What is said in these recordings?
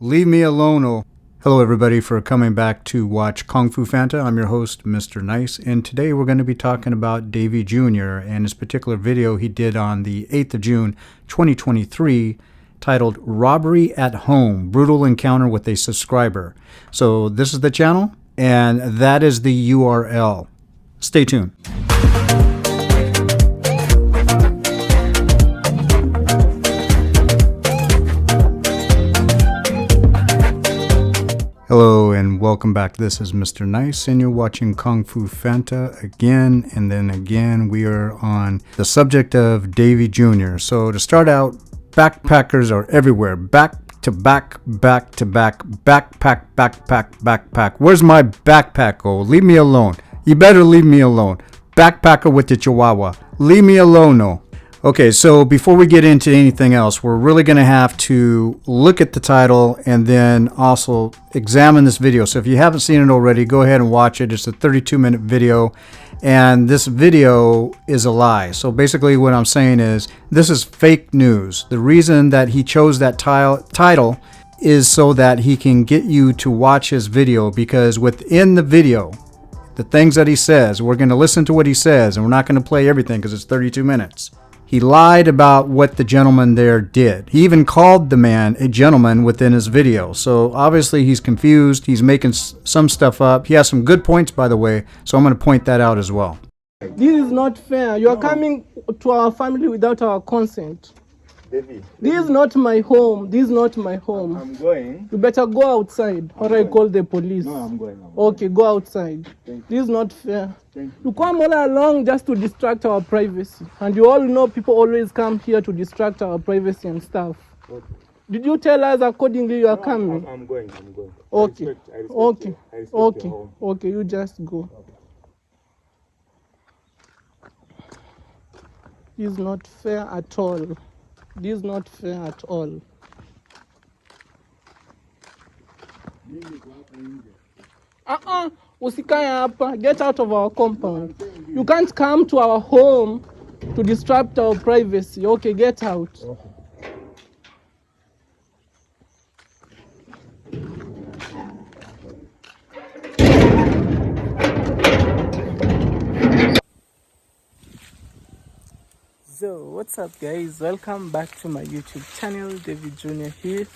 Leave me alone, oh. Hello everybody for coming back to watch Kung Fu Fanta. I'm your host, Mr. Nice, and today we're going to be talking about Davy Jr. and his particular video he did on the 8th of June, 2023, titled Robbery at Home, Brutal Encounter with a Subscriber. So this is the channel, and that is the URL. Stay tuned. Hello and welcome back. This is Mr. Nice and you're watching Kung Fu Fanta again and then again. We are on the subject of Davy Jr. So to start out, backpackers are everywhere. Back to back, backpack. Where's my backpack? Oh, leave me alone. You better leave me alone. Backpacker with the chihuahua. Leave me alone, oh. Okay, so before we get into anything else, we're really going to have to look at the title and then also examine this video. So if you haven't seen it already, go ahead and watch it. It's a 32-minute video, and this video is a lie. So basically what I'm saying is this is fake news. The reason that he chose that title is so that he can get you to watch his video, because within the video, the things that he says, we're going to listen to what he says, and we're not going to play everything because it's 32 minutes. He lied about what the gentleman there did. He even called the man a gentleman within his video. So obviously he's confused. He's making some stuff up. He has some good points, by the way. So I'm going to point that out as well. This is not fair. You are coming to our family without our consent. Davy, This is not my home. This is not my home. I'm going. You better go outside or I call the police. No, I'm going. Okay, go outside. This is not fair. You come all along just to distract our privacy. And you all know people always come here to distract our privacy and stuff. Okay. Did you tell us accordingly you are coming? I'm going. Okay. I respect Okay. you. I respect Okay. your home. Okay, you just go. This is not fair at all. This is not fair at all. Usikae hapa. Get out of our compound. You can't come to our home to disrupt our privacy. Okay, get out. So what's up guys, welcome back to my YouTube channel. Davy Jr. here.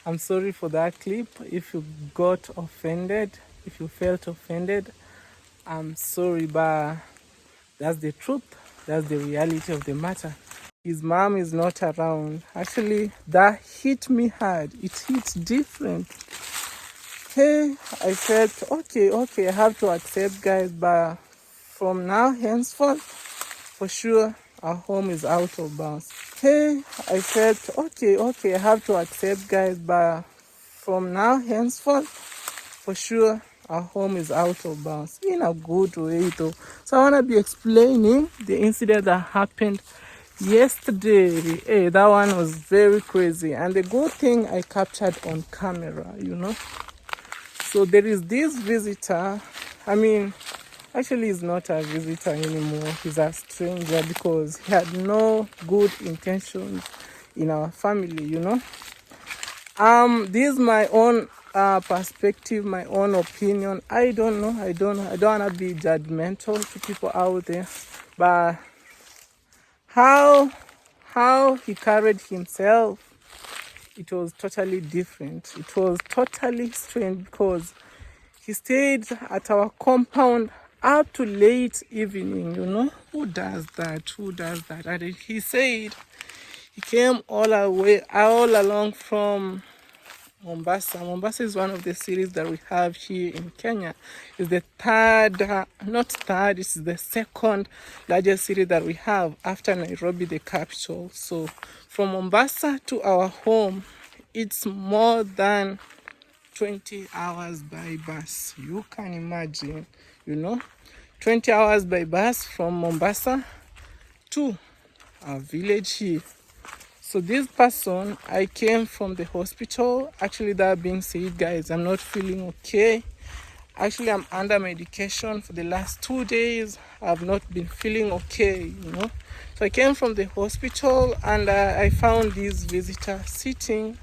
I'm sorry for that clip. If you got offended, if you felt offended, I'm sorry, but that's the truth. That's the reality of the matter. His mom is not around. Actually, that hit me hard. It hits different. Hey, I felt okay, I have to accept guys, but from now henceforth, for sure, our home is out of bounds. Hey, I felt okay, I have to accept guys, but from now henceforth, for sure, our home is out of bounds. In a good way though. So I want to be explaining the incident that happened yesterday. Hey, that one was very crazy. And the good thing I captured on camera, you know. So there is this visitor. Actually, he's not a visitor anymore. He's a stranger because he had no good intentions in our family, you know. This is my own perspective, my own opinion. I don't know. I don't want to be judgmental to people out there, but how he carried himself, it was totally different. It was totally strange because he stayed at our compound up to late evening, you know. Who does that? And he said he came all along from Mombasa. Mombasa is one of the cities that we have here in Kenya. It's the it's the second largest city that we have after Nairobi, the capital. So from Mombasa to our home, it's more than 20 hours by bus. You can imagine, you know, 20 hours by bus from Mombasa to our village here. So this person, I came from the hospital. Actually, that being said, guys, I'm not feeling okay. Actually, I'm under medication for the last 2 days. I've not been feeling okay, you know. So I came from the hospital and I found this visitor sitting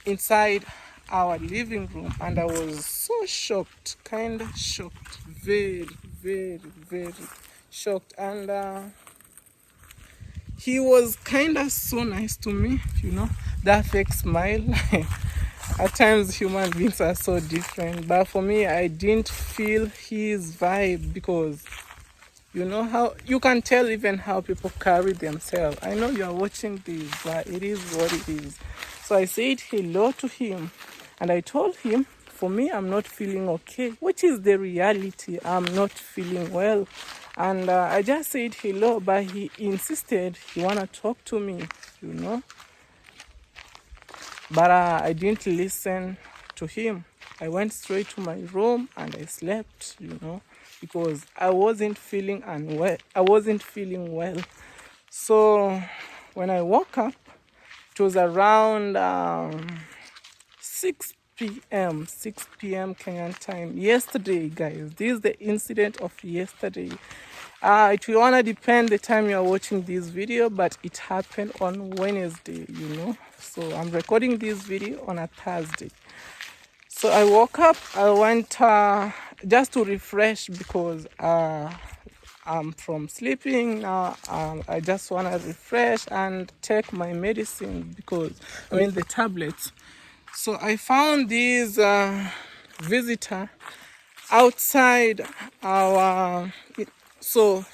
inside our living room, and I was so shocked, kind of shocked, very, very, very shocked. And he was kind of so nice to me, that fake smile. At times human beings are so different, but for me I didn't feel his vibe, because how you can tell even how people carry themselves. I know you're watching this, but it is what it is. So I said hello to him, and I told him, for me, I'm not feeling okay, which is the reality. I'm not feeling well. And I just said hello, but he insisted he wanna talk to me, But I didn't listen to him. I went straight to my room and I slept, because I wasn't feeling unwell. I wasn't feeling well. So when I woke up, it was around 6 p.m. 6 p.m. Kenyan time. Yesterday, guys. This is the incident of yesterday. It will wanna depend the time you are watching this video, but it happened on Wednesday, So I'm recording this video on a Thursday. So I woke up, I went just to refresh, because I'm from sleeping now. I just want to refresh and take my medicine, the tablets. So I found this visitor outside our. So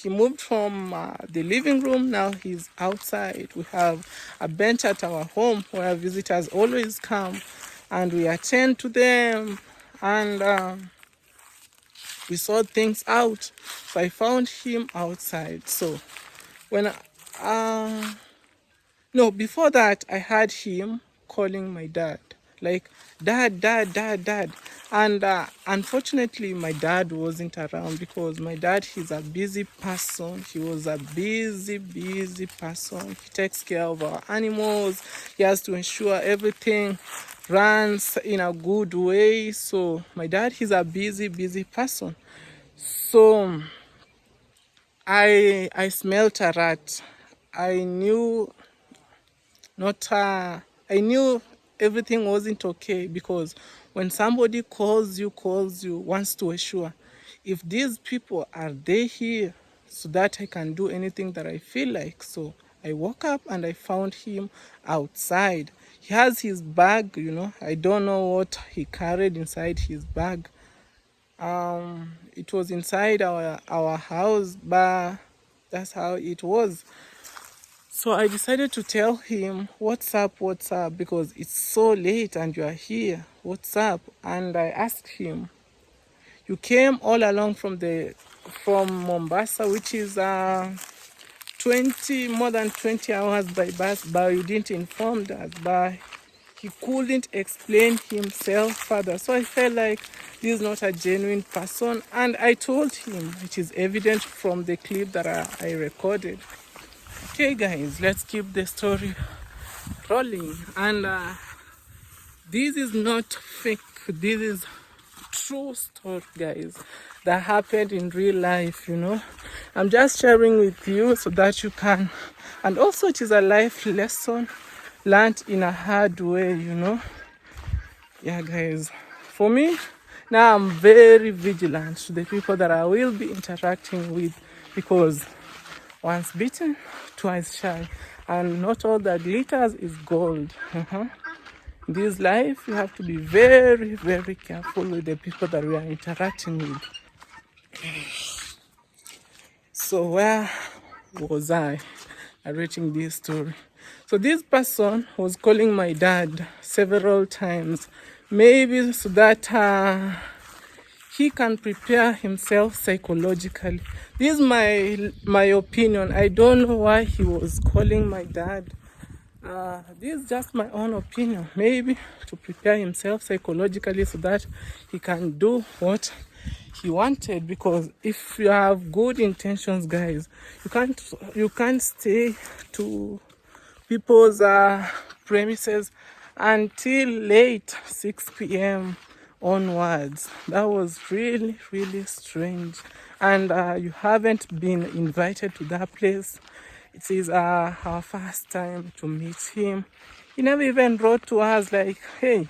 he moved from the living room. Now he's outside. We have a bench at our home where visitors always come, and we attend to them, and we sort things out. So I found him outside. So when no, before that, I had him calling my dad, like, dad, dad, dad, dad. And unfortunately, my dad wasn't around, because my dad, he's a busy person. He was a busy, busy person. He takes care of our animals. He has to ensure everything runs in a good way. So my dad, he's a busy, busy person. So I smelt a rat. I knew I knew everything wasn't okay, because when somebody calls you, wants to assure if these people are they here, so that I can do anything that I feel like. So I woke up and I found him outside. He has his bag, I don't know what he carried inside his bag. It was inside our house, but that's how it was. So I decided to tell him, what's up, because it's so late and you are here, what's up? And I asked him, you came all along from Mombasa, which is more than 20 hours by bus, but you didn't inform us. But he couldn't explain himself further. So I felt like this is not a genuine person, and I told him, which is evident from the clip that I recorded. Okay guys, let's keep the story rolling. And this is not fake, this is true story, guys, that happened in real life. I'm just sharing with you so that you can, and also it is a life lesson learned in a hard way. Yeah guys, for me now, I'm very vigilant to the people that I will be interacting with, because once bitten, twice shy, and not all that glitters is gold. In this life, you have to be very, very careful with the people that we are interacting with. So where was I narrating this story? So this person was calling my dad several times, maybe so that he can prepare himself psychologically. This is my opinion. I don't know why he was calling my dad. This is just my own opinion. Maybe to prepare himself psychologically so that he can do what he wanted. Because if you have good intentions, guys, you can't stay to people's premises until late 6 p.m. onwards. That was really, really strange. And you haven't been invited to that place. It is our first time to meet him. He never even wrote to us like, hey,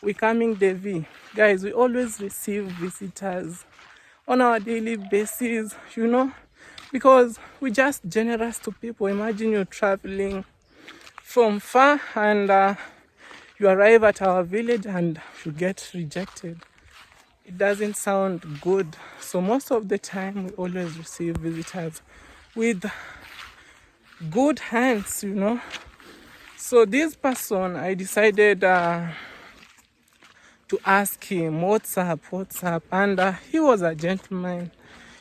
we coming, Davy. Guys, we always receive visitors on our daily basis, because we're just generous to people. Imagine you're traveling from far and you arrive at our village and you get rejected. It doesn't sound good. So most of the time we always receive visitors with good hands. So this person, I decided to ask him what's up, and he was a gentleman.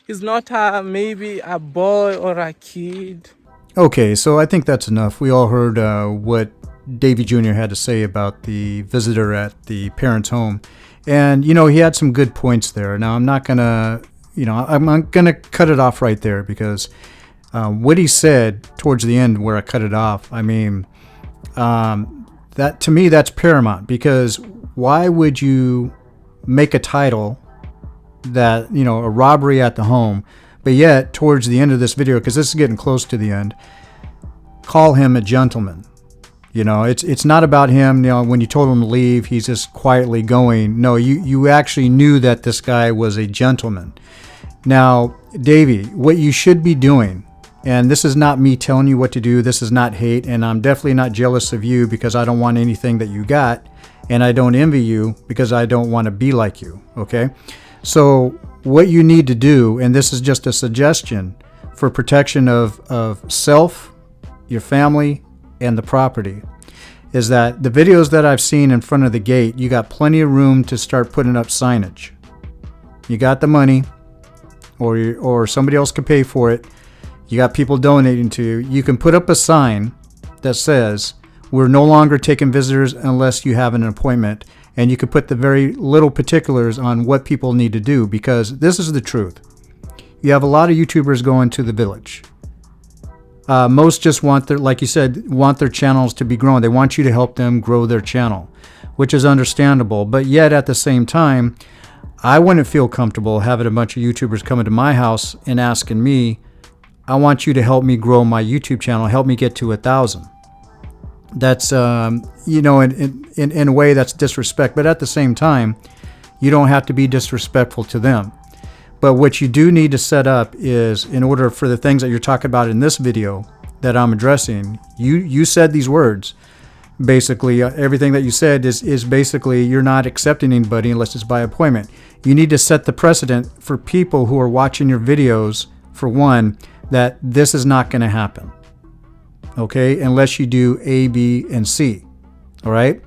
He's not maybe a boy or a kid. Okay, so I think that's enough. We all heard what Davy Jr. had to say about the visitor at the parents' home. And, he had some good points there. Now, I'm not going to, I'm going to cut it off right there because what he said towards the end where I cut it off, I mean, that to me, that's paramount, because why would you make a title that, a robbery at the home, but yet towards the end of this video, because this is getting close to the end, call him a gentleman? It's not about him. When you told him to leave, he's just quietly going. No, you actually knew that this guy was a gentleman. Now, Davy, what you should be doing, and this is not me telling you what to do, this is not hate, and I'm definitely not jealous of you because I don't want anything that you got, and I don't envy you because I don't want to be like you, okay? So what you need to do, and this is just a suggestion for protection of self, your family, and the property, is that the videos that I've seen in front of the gate, you got plenty of room to start putting up signage. You got the money, or somebody else could pay for it. You got people donating to you. You can put up a sign that says, we're no longer taking visitors unless you have an appointment. And you could put the very little particulars on what people need to do, because this is the truth. You have a lot of YouTubers going to the village. Most just want like you said, want their channels to be grown. They want you to help them grow their channel, which is understandable. But yet at the same time, I wouldn't feel comfortable having a bunch of YouTubers coming to my house and asking me, I want you to help me grow my YouTube channel, help me get to 1,000. That's, in a way that's disrespect. But at the same time, you don't have to be disrespectful to them. But what you do need to set up is, in order for the things that you're talking about in this video that I'm addressing, you said these words. Basically, everything that you said is basically you're not accepting anybody unless it's by appointment. You need to set the precedent for people who are watching your videos, for one, that this is not going to happen. Okay? Unless you do A, B, and C. All right?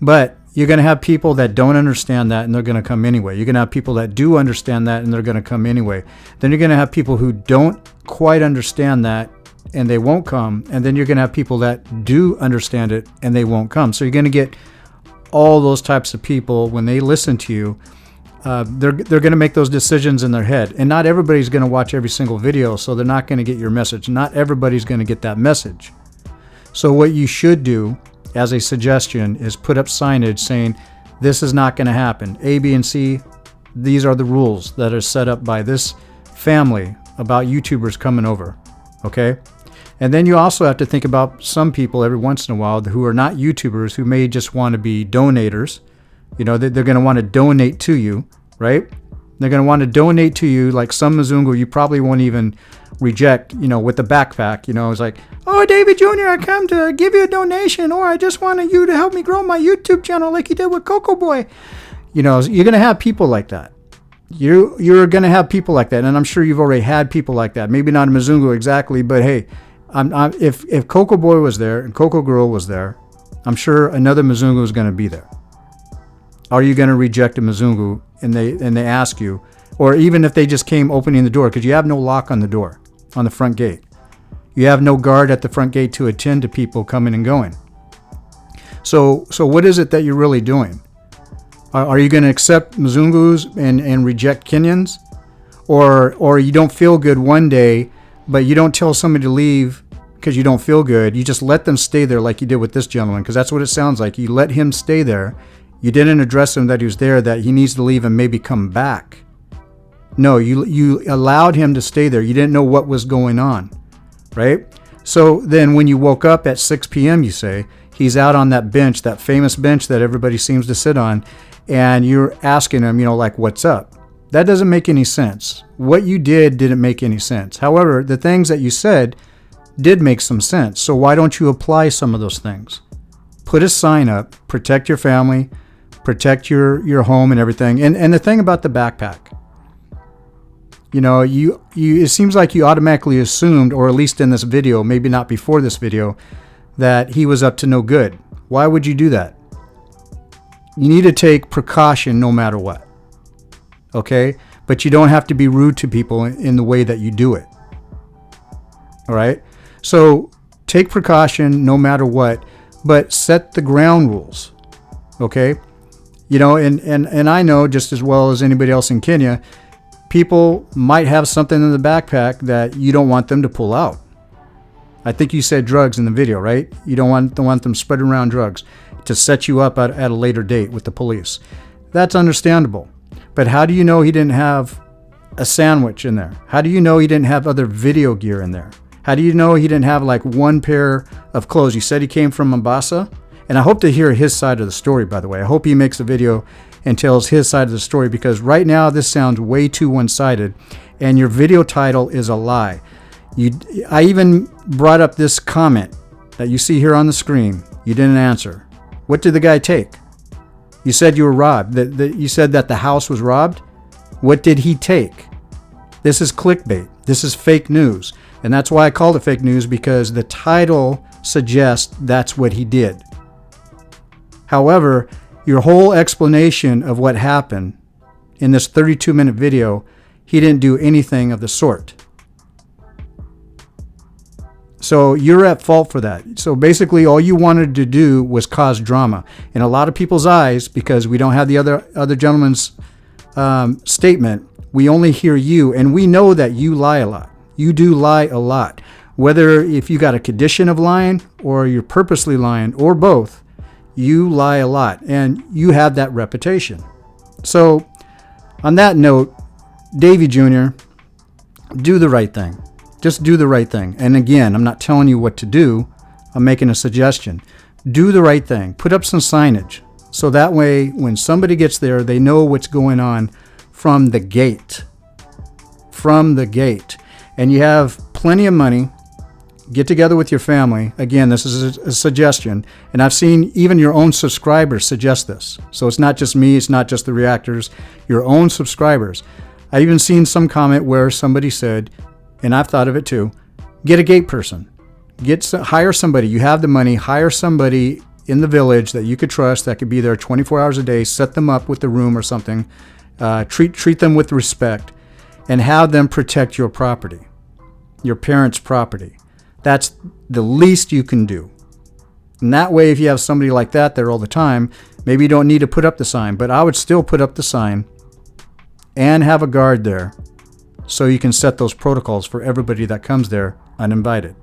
But you're going to have people that don't understand that, and they're going to come anyway. You're going to have people that do understand that, and they're going to come anyway. Then you're going to have people who don't quite understand that, and they won't come. And then you're going to have people that do understand it, and they won't come. So you're going to get all those types of people. When they listen to you, they're going to make those decisions in their head. And not everybody's going to watch every single video, so they're not going to get your message. Not everybody's going to get that message. So what you should do, as a suggestion, is put up signage saying, this is not going to happen. A, B, and C, these are the rules that are set up by this family about YouTubers coming over. Okay? And then you also have to think about some people every once in a while who are not YouTubers, who may just want to be donators. They're going to want to donate to you, right? They're going to want to donate to you, like some Mzungu you probably won't even reject, with the backpack. It's like, oh, Davy Jr., I come to give you a donation, or I just wanted you to help me grow my YouTube channel like you did with Coco Boy. You're going to have people like that. You're going to have people like that, and I'm sure you've already had people like that. Maybe not a Mzungu exactly, but hey, if Coco Boy was there and Coco Girl was there, I'm sure another Mzungu is going to be there. Are you going to reject a Mzungu and they ask you, or even if they just came opening the door, because you have no lock on the door, on the front gate. You have no guard at the front gate to attend to people coming and going. So what is it that you're really doing? Are you going to accept Mzungus and reject Kenyans? Or you don't feel good one day, but you don't tell somebody to leave because you don't feel good. You just let them stay there like you did with this gentleman, because that's what it sounds like. You let him stay there. You didn't address him that he was there, that he needs to leave and maybe come back. No, you allowed him to stay there. You didn't know what was going on, right? So then when you woke up at 6 p.m., you say, He's out on that bench, that famous bench that everybody seems to sit on, and you're asking him, like, what's up? That doesn't make any sense. What you did didn't make any sense. However, the things that you said did make some sense. So why don't you apply some of those things? Put a sign up, protect your family, protect your home and everything. And the thing about the backpack, you it seems like you automatically assumed, or at least in this video, maybe not before this video, that he was up to no good. Why would you do that? You need to take precaution no matter what. Okay? But you don't have to be rude to people in the way that you do it. All right? So take precaution no matter what, but set the ground rules. Okay? And I know just as well as anybody else in Kenya, people might have something in the backpack that you don't want them to pull out. I think you said drugs in the video, right? You don't want them spreading around drugs to set you up at a later date with the police. That's understandable. But how do you know he didn't have a sandwich in there? How do you know he didn't have other video gear in there? How do you know he didn't have like one pair of clothes? You said he came from Mombasa. And I hope to hear his side of the story, by the way. I hope he makes a video and tells his side of the story, because right now this sounds way too one-sided. And your video title is a lie. I even brought up this comment that you see here on the screen. You didn't answer. What did the guy take? You said you were robbed. You said that the house was robbed. What did he take? This is clickbait. This is fake news. And that's why I called it fake news, because the title suggests that's what he did. However, your whole explanation of what happened in this 32-minute video, he didn't do anything of the sort. So you're at fault for that. So basically all you wanted to do was cause drama. In a lot of people's eyes, because we don't have the other gentleman's statement, we only hear you, and we know that you lie a lot. You do lie a lot. Whether if you got a condition of lying or you're purposely lying or both, you lie a lot, and you have that reputation. So on that note, Davy Jr., do the right thing. Just do the right thing. And again, I'm not telling you what to do. I'm making a suggestion. Do the right thing. Put up some signage. So that way, when somebody gets there, they know what's going on from the gate. From the gate. And you have plenty of money. Get together with your family. Again, this is a suggestion. And I've seen even your own subscribers suggest this. So it's not just me. It's not just the reactors. Your own subscribers. I've even seen some comment where somebody said, and I've thought of it too, get a gate person. Hire somebody. You have the money. Hire somebody in the village that you could trust that could be there 24 hours a day. Set them up with a room or something. Treat them with respect, and have them protect your property, your parents' property. That's the least you can do. And that way, if you have somebody like that there all the time, maybe you don't need to put up the sign, but I would still put up the sign and have a guard there so you can set those protocols for everybody that comes there uninvited.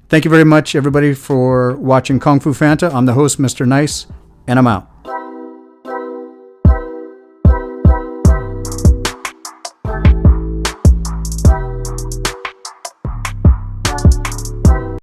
Thank you very much, everybody, for watching Kung Fu Fanta. I'm the host, Mr. Nice, and I'm out.